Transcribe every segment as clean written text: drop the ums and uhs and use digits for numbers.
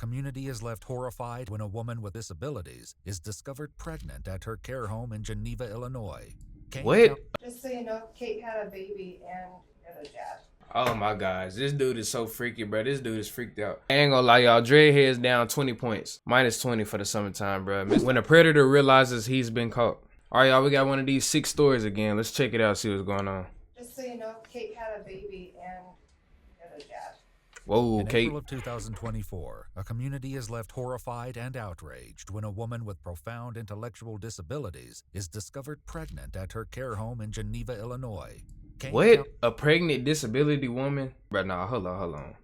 community is left horrified when a woman with disabilities is discovered pregnant at her care home in Geneva, Illinois. What? Just so you know, Kate had a baby and a dad. Oh my gosh, this dude is so freaky, bro. This dude is freaked out. I ain't gonna lie, y'all. Dreadhead's down 20 points. Minus 20 for the summertime, bro. When a predator realizes he's been caught. All right, y'all, we got one of these 6 stories again. Let's check it out, see what's going on. Just so you know, Kate had a baby and a dad. Whoa, In Kate. April of 2024, a community is left horrified and outraged when a woman with profound intellectual disabilities is discovered pregnant at her care home in Geneva, Illinois. What? A pregnant disability woman? Bro, nah, hold on.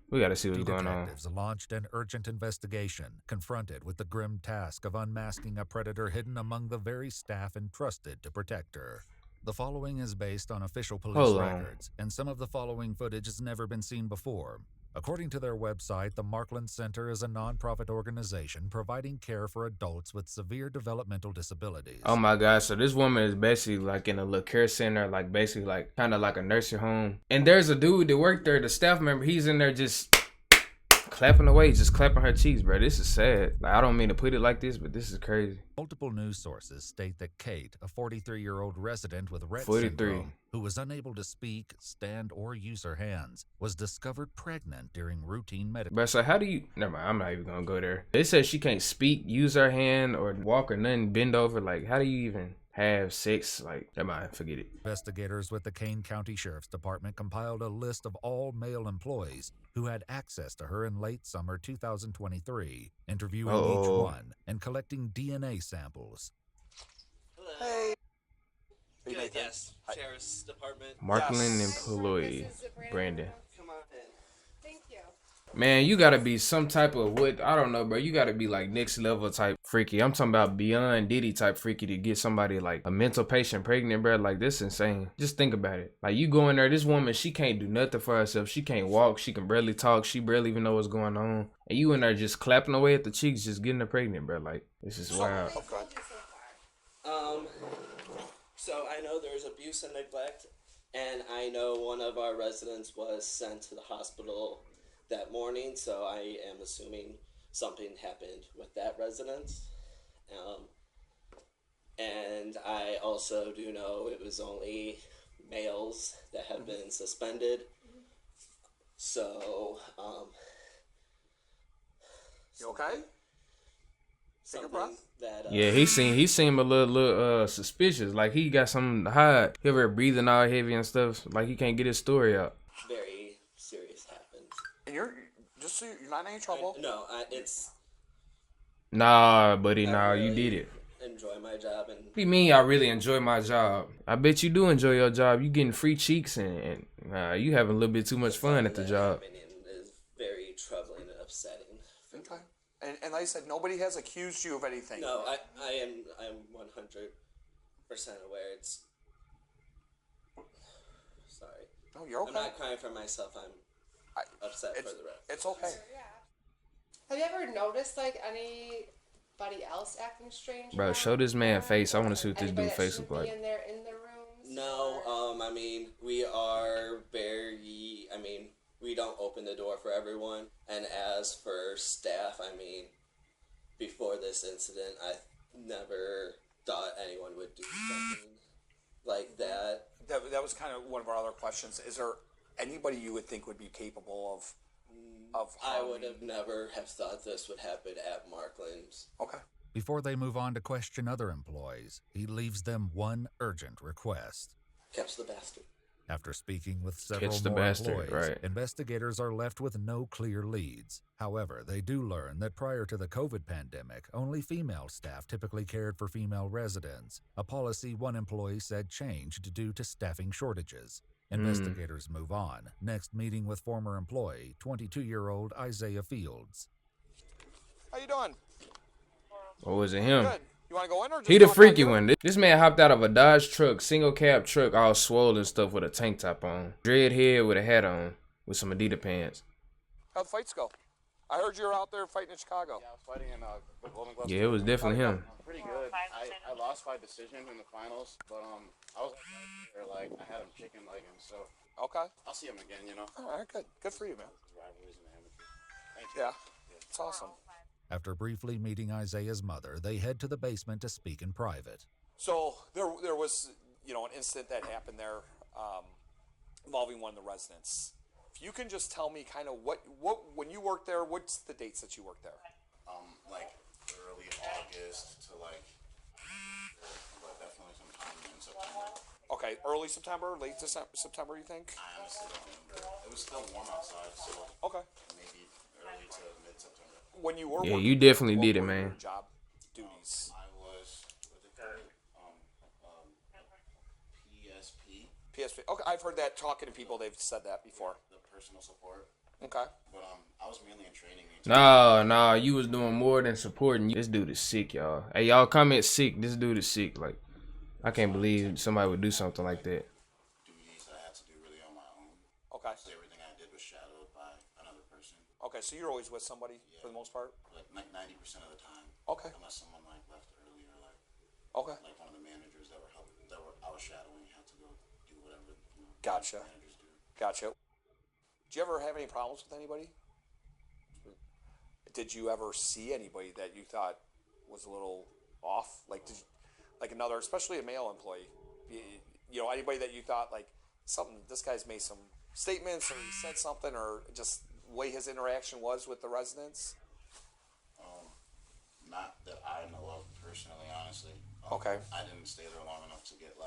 We gotta see what's going on. Detectives launched an urgent investigation, confronted with the grim task of unmasking a predator hidden among the very staff entrusted to protect her. The following is based on official police records, and some of the following footage has never been seen before. According to their website, the Markland Center is a non-profit organization providing care for adults with severe developmental disabilities. Oh my God, so this woman is basically like in a little care center, like basically like kind of like a nursing home. And there's a dude that worked there, the staff member, he's in there just clapping away, just clapping her cheeks, bro. This is sad. Like, I don't mean to put it like this, but this is crazy. Multiple news sources state that Kate, a 43-year-old resident with Rett syndrome, who was unable to speak, stand, or use her hands, was discovered pregnant during routine medical. But so how do you? Never mind. I'm not even gonna go there. They said she can't speak, use her hand, or walk or nothing, bend over. Like, how do you even have sex? Like, never mind. Forget it. Investigators with the Kane County Sheriff's Department compiled a list of all male employees who had access to her in late summer 2023, interviewing each one and collecting DNA samples. Hey. Good, yes. Sheriff's Department. Markland employee, Brandon. Come on in. Thank you. Man, you gotta be some type of I don't know, bro. You gotta be like next level type freaky. I'm talking about beyond Diddy type freaky to get somebody like a mental patient pregnant, bro. Like, this is insane. Just think about it. Like, you go in there, this woman, she can't do nothing for herself. She can't walk. She can barely talk. She barely even know what's going on. And you in there just clapping away at the cheeks, just getting her pregnant, bro. Like, this is wild. So I know there's abuse and neglect, and I know one of our residents was sent to the hospital that morning, so I am assuming something happened with that resident. And I also do know it was only males that have been suspended. So, you okay? Take a breath. Yeah, he seemed a little suspicious. Like, he got something to hide. He ever breathing all heavy and stuff. Like, he can't get his story out. Very serious happened. And you're just so you're not in any trouble. No, it's. Nah, buddy, nah, you did it. Enjoy my job and. What do you mean I really enjoy my job? I bet you do enjoy your job. You getting free cheeks and you having a little bit too much fun at the job. Is very troubling and upsetting. Okay. And like I said, nobody has accused you of anything. No, I'm 100% aware. It's. Sorry. No, you're okay. I'm not crying for myself. I'm upset for the rest. It's okay. Have you ever noticed like anybody else acting strange? Bro, show this man face. I want to see what this dude's face looks like. In the rooms? No, I mean, we are we don't open the door for everyone. And as for staff, I mean, before this incident, I never thought anyone would do something like that. That was kind of one of our other questions. Is there anybody you would think would be capable of I would have never have thought this would happen at Markland's. Okay. Before they move on to question other employees, he leaves them one urgent request. Catch the bastard. After speaking with several more employees, investigators are left with no clear leads. However, they do learn that prior to the COVID pandemic, only female staff typically cared for female residents, a policy one employee said changed due to staffing shortages. Investigators move on, next meeting with former employee, 22-year-old Isaiah Fields. How you doing? Or was it him? Good. You want to go in or just He the freaky one. This man hopped out of a Dodge truck, single cab truck, all swollen stuff with a tank top on. Dread head with a hat on, with some Adidas pants. How'd fights go? I heard you were out there fighting in Chicago. Yeah, I was fighting in Golden Gloves. Yeah, it was definitely him. Pretty good. I lost by decision in the finals, but I was I had him chicken legging, so okay. I'll see him again, you know. All right, good for you, man. Rivalries in amateur. Yeah. It's awesome. After briefly meeting Isaiah's mother, they head to the basement to speak in private. So there was, you know, an incident that happened there involving one of the residents. If you can just tell me kind of what when you worked there, what's the dates that you worked there? Like early August to like, but definitely sometime in September. Okay, early September, late September, you think? I honestly don't remember. It was still warm outside, so Okay. maybe early to mid-September. When you were Yeah, working you there, definitely what did it, were your man. job duties. I was what they call it, PSP, PSP. Okay, I've heard that talking to people. They've said that before. the personal support. Okay. But I was mainly in training. No, you was doing more than supporting. This dude is sick, y'all. Hey, y'all comment sick. This dude is sick. Like, I can't believe somebody would do something like that. Duties I had to do really on my own. Okay. So everything I did was shadowed by another person. Okay, so you're always with somebody for the most part? Like 90% of the time. Okay. Unless someone like left early or like Okay. one of the managers that were helping, I was shadowing, had to go do whatever Gotcha. managers do. Gotcha. Did you ever have any problems with anybody? Did you ever see anybody that you thought was a little off? Like, like another, especially a male employee, you know, anybody that you thought like something, this guy's made some statements or he said something or just the way his interaction was with the residents? Not that I know of personally, honestly. Okay. I didn't stay there long enough to get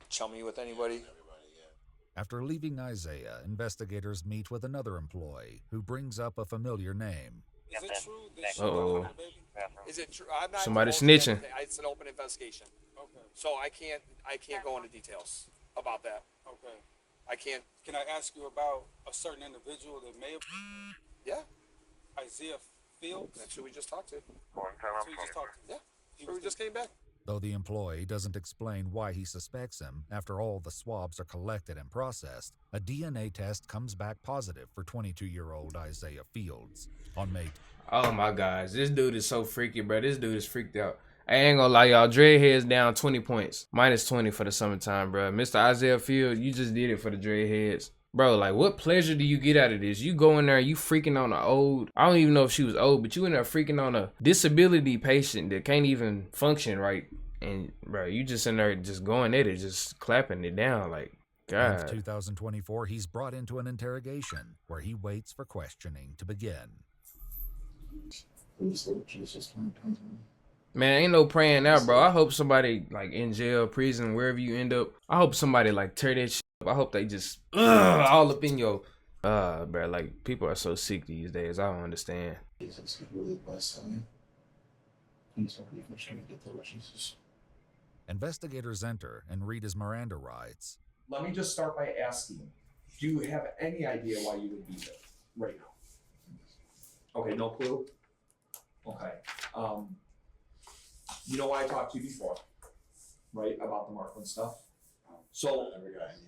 Chummy with anybody? everybody, yeah. After leaving Isaiah, investigators meet with another employee who brings up a familiar name. Is it true that she Uh-oh. had a baby? Is it true? I'm not Somebody divulging snitching. anything. It's an open investigation. Okay. So I can't go into details about that. Okay. I can't. Can I ask you about a certain individual that may have Yeah. Isaiah Fields? That's who we just talked to. That's who you just talked to. Yeah. Who we just came back. Though the employee doesn't explain why he suspects him after all the swabs are collected and processed, a DNA test comes back positive for 22-year-old Isaiah Fields. On May. Oh my gosh, this dude is so freaky, bro. This dude is freaked out. I ain't gonna lie, y'all. Dreadheads down 20 points. Minus 20 for the summertime, bro. Mr. Isaiah Fields, you just did it for the Dreadheads. Bro, like, what pleasure do you get out of this? You go in there, you freaking on I don't even know if she was old, but you in there freaking on a disability patient that can't even function right. And, bro, you just in there just going at it, just clapping it down, like, In God. 2024, he's brought into an interrogation where he waits for questioning to begin. Man, ain't no praying out, bro. I hope somebody, like, in jail, prison, wherever you end up, I hope somebody, like, tear that shit up. I hope they just, all up in your, bro, like, people are so sick these days. I don't understand. Investigators enter and read his Miranda rights. Let me just start by asking, do you have any idea why you would be there right now? Okay, no clue? Okay. You know why I talked to you before, right, about the Markland stuff? So, I never got any,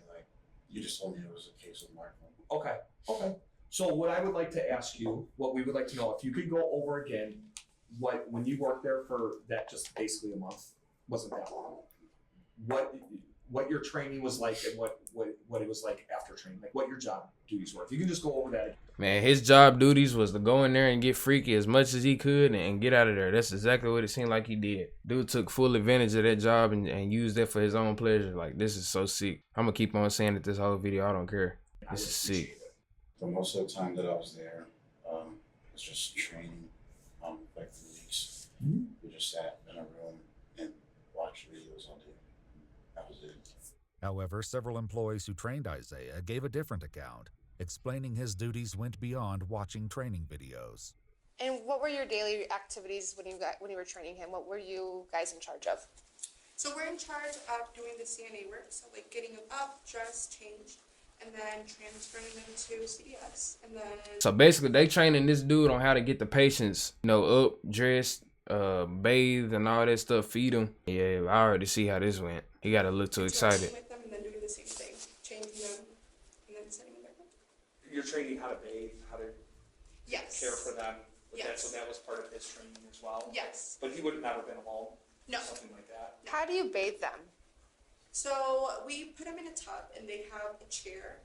you just told me it was a case of Markland. okay. So what I would like to ask you, what we would like to know, if you could go over again, when you worked there for that just basically a month, wasn't that long, what your training was like and what it was like after training, like what your job duties were. If you can just go over that again. Man, his job duties was to go in there and get freaky as much as he could and get out of there. That's exactly what it seemed like he did. Dude took full advantage of that job and used that for his own pleasure. Like, this is so sick. I'm gonna keep on saying it this whole video. I don't care. This is sick. For most of the time that I was there, it was just training, like 3 weeks. We just sat in a room and watched videos all day. That was it. However, several employees who trained Isaiah gave a different account, explaining his duties went beyond watching training videos. And what were your daily activities when you were training him? What were you guys in charge of? So we're in charge of doing the CNA work, so like getting them up, dressed, changed, and then transferring them to CDS. And then So basically, they training this dude on how to get the patients, up, dressed, bathed, and all that stuff. Feed them. Yeah, I already see how this went. He got to look too excited. with them and then doing the same thing, changing them, and then sending them back. You're training how to bathe, how to Yes. care for them. Yes. So that was part of his training as well. Yes. But he would have never been alone. No. Something like that. How do you bathe them? So we put them in a tub, and they have a chair,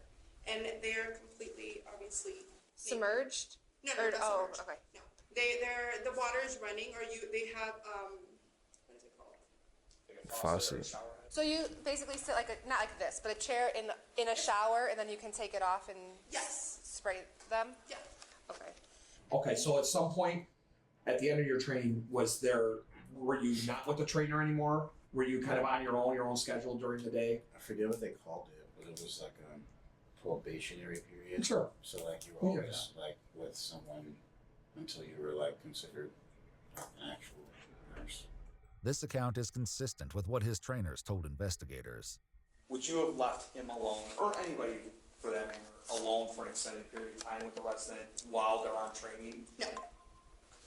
and they are completely, obviously, Submerged? No, Or, not oh, submerged. okay. No. The water is running, or they have what is it called? Faucet. So you basically sit like not like this, but a chair in a shower, and then you can take it off and Yes. spray them? Yeah. Okay. Okay, so at some point, at the end of your training, were you not with the trainer anymore? Were you kind of on your own schedule during the day? I forget what they called it, but it was like a probationary period. Sure. So like you were Yeah. always like with someone until you were like considered an actual nurse. This account is consistent with what his trainers told investigators. Would you have left him alone, or anybody for that matter, alone for an extended period of time with the resident while they're on training? No.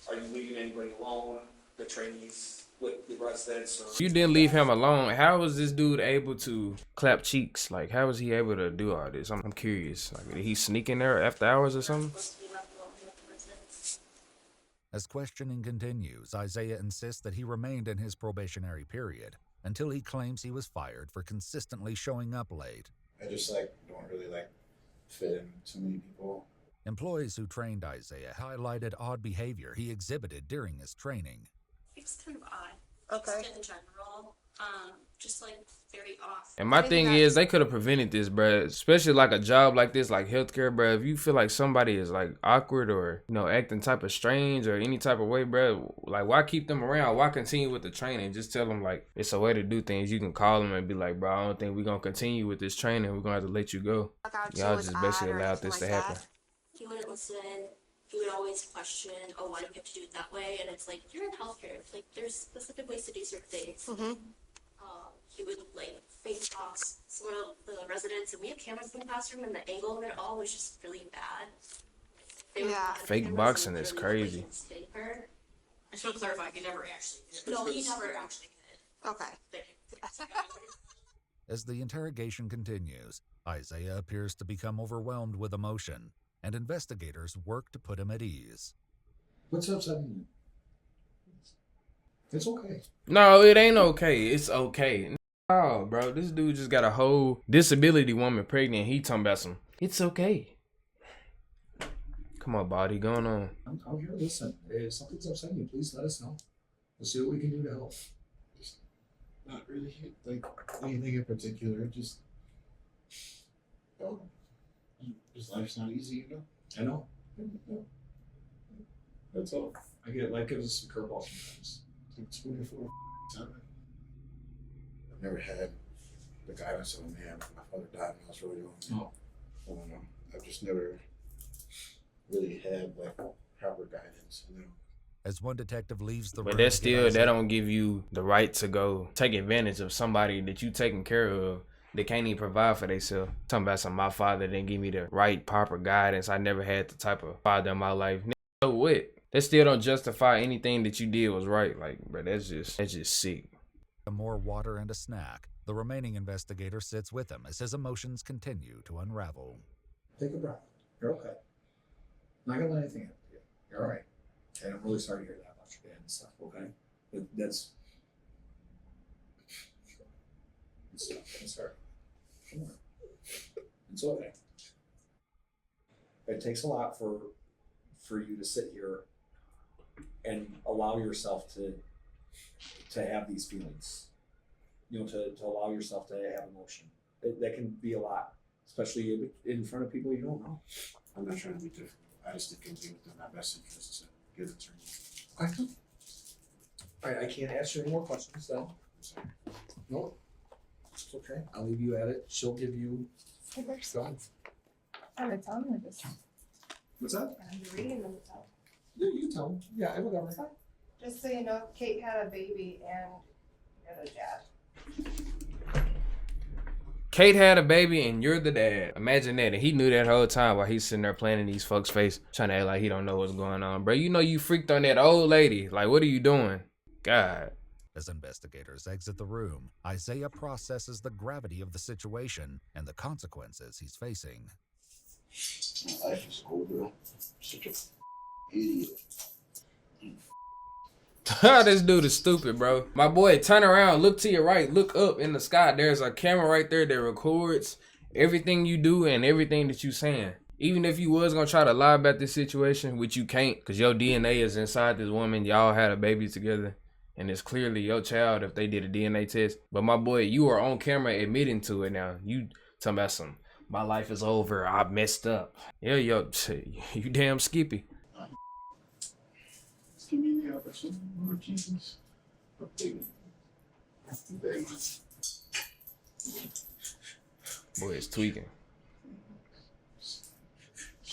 Are you leaving anybody alone, the trainees with the residents? Or You didn't leave him alone. How was this dude able to clap cheeks? Like, how was he able to do all this? I'm curious. Like, did he sneak in there after hours or something? As questioning continues, Isaiah insists that he remained in his probationary period until he claims he was fired for consistently showing up late. I just like don't really like fit in too many people. Employees who trained Isaiah highlighted odd behavior he exhibited during his training. It's kind of odd. Okay. Just in general. Just like very off. And my thing is, they could have prevented this, bruh. Especially like a job like this, like healthcare, bruh. If you feel like somebody is like awkward or, you know, acting type of strange or any type of way, bruh, like why keep them around? Why continue with the training? Just tell them like it's a way to do things. You can call them and be like, bro, I don't think we're gonna continue with this training. We're gonna have to let you go. Y'all just basically allowed this to happen. He wouldn't listen. He would always question, oh, why do we have to do it that way? And it's like, you're in healthcare. It's like, there's specific ways to do certain things. Mm-hmm. He would like fake box some of the residents, and we have cameras in the classroom, and the angle of it all was just really bad. They would Yeah. have Fake cameras boxing and is really crazy. blatant state her. I should clarify, he never actually did. No, he never actually did. Okay. Thank you. As the interrogation continues, Isaiah appears to become overwhelmed with emotion, and investigators work to put him at ease. what's upsetting you? It's okay. No, it ain't okay. It's okay. Oh, bro, this dude just got a whole disability woman pregnant. He talking about some, it's okay. Come on, body, going on. I'm here to listen. If something's upsetting you, please let us know. We'll see what we can do to help. Just not really like anything in particular. Just just life's not easy, you know. I know. That's all. I get life gives us some curveballs sometimes. It's 24/7. I've never had the guidance of a man. My father died when I was really young. Oh. I don't know. I've just never really had like proper guidance, you know. As one detective leaves the room, But that's to get still, that Isaiah- don't give you the right to go take advantage of somebody that you taking care of. They can't even provide for themselves. Talking about some, my father didn't give me the right proper guidance. I never had the type of father in my life. So what? That still don't justify anything that you did was right. Like, bro, that's just sick. more water and a snack. The remaining investigator sits with him as his emotions continue to unravel. Take a breath. You're okay. I'm not gonna let anything happen to you. You're all right. And I'm really sorry to hear that about your dad and stuff. Okay, but that's. It's hard. Come on. It's okay. It takes a lot for you to sit here and allow yourself to have these feelings. You know, to allow yourself to have emotion. That can be a lot, especially in front of people you don't know. I'm not trying to be difficult. I just think it's in my best interest to get it turned. Okay. All right, I can't ask you any more questions then. No, it's okay. I'll leave you at it. She'll give you. Go on. I would tell them this. What's that? I'm reading them to tell. Yeah, you can tell them. Yeah, whatever. Just so you know, Kate had a baby and you're the dad. Kate had a baby and you're the dad. Imagine that. And he knew that whole time while he's sitting there playing in these folks' face, trying to act like he don't know what's going on. Bro, you know you freaked on that old lady. Like, what are you doing? God. As investigators exit the room, Isaiah processes the gravity of the situation and the consequences he's facing. My life is over. Such a idiot. This dude is stupid, bro. My boy, turn around, look to your right, look up in the sky. There's a camera right there that records everything you do and everything that you saying. even if you was gonna try to lie about this situation, which you can't, because your DNA is inside this woman, y'all had a baby together, and it's clearly your child if they did a DNA test. But my boy, you are on camera admitting to it now. You talking about some, my life is over, I messed up. Yeah, yo, you damn skippy. Just give me the opportunity, Lord Jesus. I'm begging. I'm begging. Boy, it's tweaking.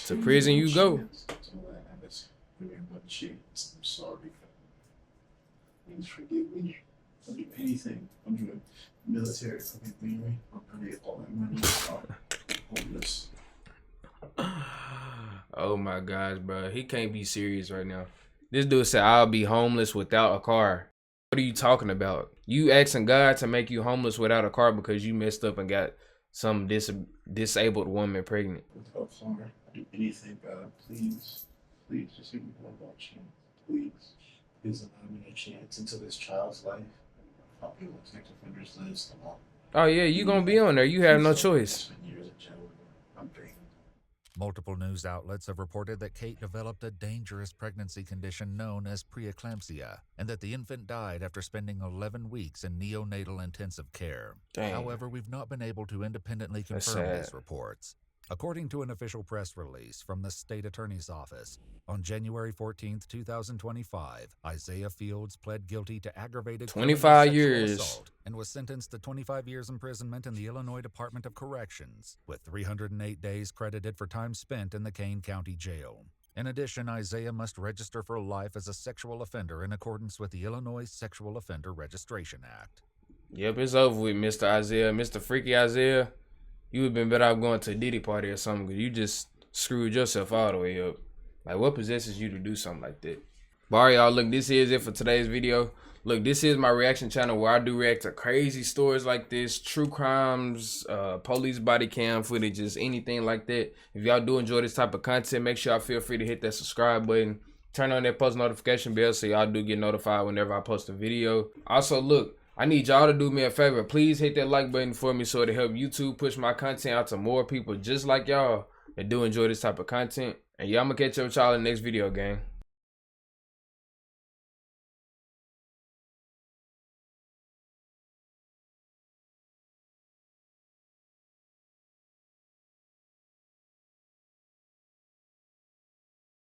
To prison you go. That's all I have is one chance. I'm sorry. Please forgive me. I'll do anything. I'll do a military fucking thing. I'll donate all my money. I'm homeless. Oh my gosh, bro. He can't be serious right now. This dude said, I'll be homeless without a car. What are you talking about? You asking God to make you homeless without a car because you messed up and got some disabled woman pregnant. Without a car, I'll do anything, God. Please. Please, just give me one more chance. Please. Please allow me a chance into this child's life. I'll be on the sex offenders list. Oh yeah, you gonna be on there. You have no choice. I'm begging. Multiple news outlets have reported that Kate developed a dangerous pregnancy condition known as preeclampsia, and that the infant died after spending 11 weeks in neonatal intensive care. Dang. However, we've not been able to independently confirm these reports. According to an official press release from the state attorney's office, on January 14th, 2025, Isaiah Fields pled guilty to aggravated 25 sexual years assault and was sentenced to 25 years imprisonment in the Illinois Department of Corrections, with 308 days credited for time spent in the Kane County Jail. In addition, Isaiah must register for life as a sexual offender in accordance with the Illinois Sexual Offender Registration Act. Yep, it's over with, Mr. Isaiah. Mr. Freaky Isaiah, you would have been better off going to a Diddy party or something, because you just screwed yourself all the way up. Like, what possesses you to do something like that? But alright, y'all, look, this is it for today's video. Look, this is my reaction channel where I do react to crazy stories like this, true crimes, police body cam footages, anything like that. If y'all do enjoy this type of content, make sure y'all feel free to hit that subscribe button. Turn on that post notification bell so y'all do get notified whenever I post a video. Also, look, I need y'all to do me a favor. Please hit that like button for me so it'll help YouTube push my content out to more people just like y'all that do enjoy this type of content. And y'all, I'm gonna catch up with y'all in the next video, gang.